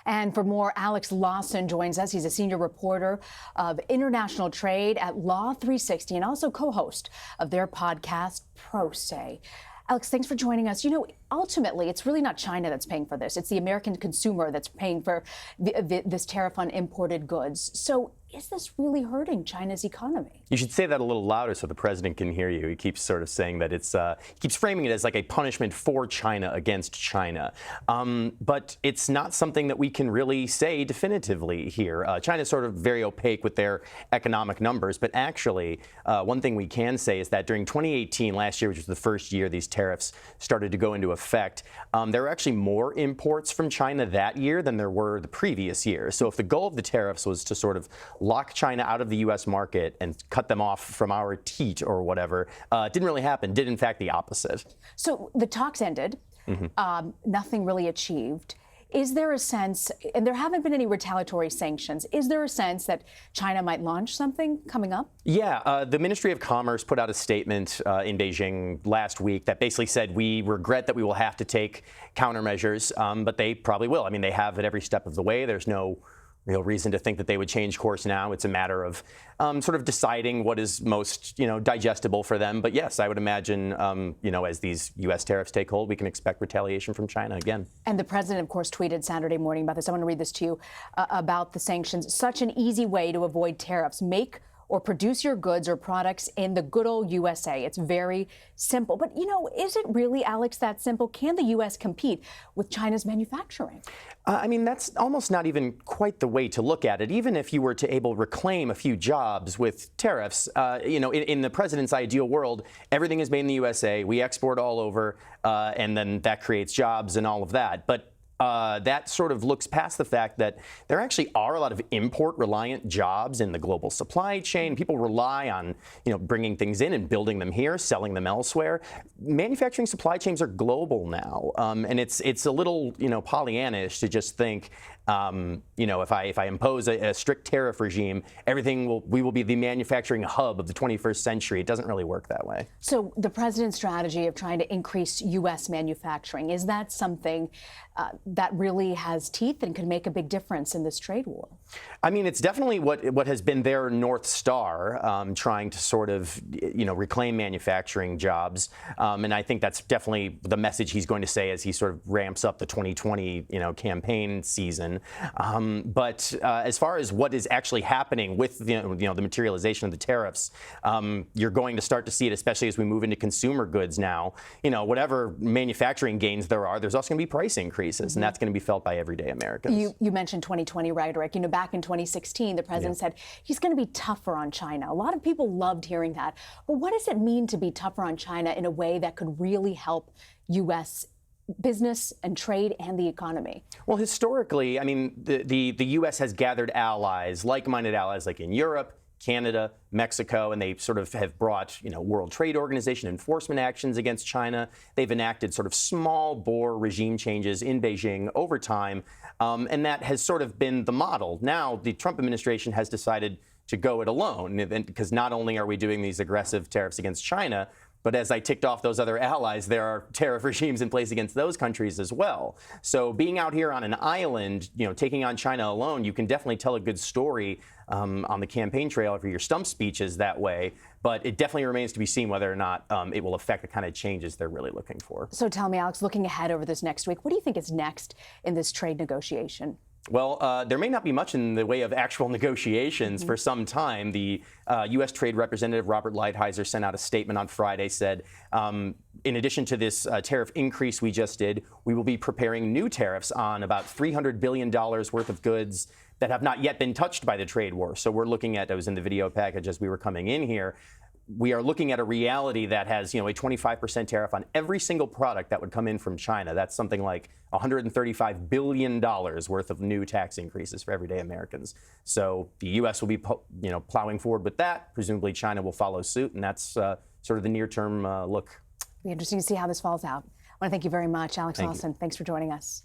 And for more, Alex Lawson joins us. He's a senior reporter of international trade at Law 360 and also co-host of their podcast, Pro Se. Alex, thanks for joining us. You know, ultimately, it's really not China that's paying for this. It's the American consumer that's paying for this tariff on imported goods. So is this really hurting China's economy? You should say that a little louder so the president can hear you. He keeps sort of saying that he keeps framing it as like a punishment for China against China. But it's not something that we can really say definitively here. China's sort of very opaque with their economic numbers. But actually, one thing we can say is that during 2018, last year, which was the first year these tariffs started to go into effect, there were actually more imports from China that year than there were the previous year. So if the goal of the tariffs was to sort of lock China out of the U.S. market and cut them off from our teat or whatever, it didn't really happen. Did, in fact, the opposite. So the talks ended. Nothing really achieved. Is there a sense, and there haven't been any retaliatory sanctions, is there a sense that China might launch something coming up? Yeah, the Ministry of Commerce put out a statement in Beijing last week that basically said, we regret that we will have to take countermeasures, but they probably will. I mean, they have at every step of the way. There's no real reason to think that they would change course now. It's a matter of sort of deciding what is most, digestible for them. But yes, I would imagine, as these U.S. tariffs take hold, we can expect retaliation from China again. And the president, of course, tweeted Saturday morning about this. I want to read this to you about the sanctions. Such an easy way to avoid tariffs. Make or produce your goods or products in the good old USA. It's very simple. But, is it really, Alex, that simple? Can the U.S. compete with China's manufacturing? I mean, that's almost not even quite the way to look at it. Even if you were to able reclaim a few jobs with tariffs, in the president's ideal world, everything is made in the USA. We export all over, and then that creates jobs and all of that. But that sort of looks past the fact that there actually are a lot of import-reliant jobs in the global supply chain. People rely on, bringing things in and building them here, selling them elsewhere. Manufacturing supply chains are global now, and it's a little, Pollyannish to just think, if I impose a strict tariff regime, we will be the manufacturing hub of the 21st century. It doesn't really work that way. So the president's strategy of trying to increase U.S. manufacturing, is that something that really has teeth and could make a big difference in this trade war? I mean, it's definitely what has been their North Star, trying to sort of, reclaim manufacturing jobs. And I think that's definitely the message he's going to say as he sort of ramps up the 2020, campaign season. But as far as what is actually happening with the materialization of the tariffs, you're going to start to see it, especially as we move into consumer goods now. Whatever manufacturing gains there are, there's also going to be price increases, and that's going to be felt by everyday Americans. You mentioned 2020 rhetoric. Back in 2016, the president said he's going to be tougher on China. A lot of people loved hearing that. But what does it mean to be tougher on China in a way that could really help U.S. business and trade and the economy? Well, historically, I mean, the U.S. has gathered allies, like-minded allies, like in Europe, Canada, Mexico, and they sort of have brought, World Trade Organization enforcement actions against China. They've enacted sort of small-bore regime changes in Beijing over time, and that has sort of been the model. Now, the Trump administration has decided to go it alone, because not only are we doing these aggressive tariffs against China, but as I ticked off those other allies, there are tariff regimes in place against those countries as well. So being out here on an island, taking on China alone, you can definitely tell a good story on the campaign trail for your stump speeches that way. But it definitely remains to be seen whether or not it will affect the kind of changes they're really looking for. So tell me, Alex, looking ahead over this next week, what do you think is next in this trade negotiation? Well, there may not be much in the way of actual negotiations for some time. The U.S. Trade Representative Robert Lighthizer sent out a statement on Friday, said, in addition to this tariff increase we just did, we will be preparing new tariffs on about $300 billion worth of goods that have not yet been touched by the trade war. So we're looking at, it was in the video package as we were coming in here, we are looking at a reality that has, a 25% tariff on every single product that would come in from China. That's something like $135 billion worth of new tax increases for everyday Americans. So the U.S. will be, plowing forward with that. Presumably China will follow suit, and that's sort of the near-term look. It'll be interesting to see how this falls out. I want to thank you very much, Alex Lawson. Thanks for joining us.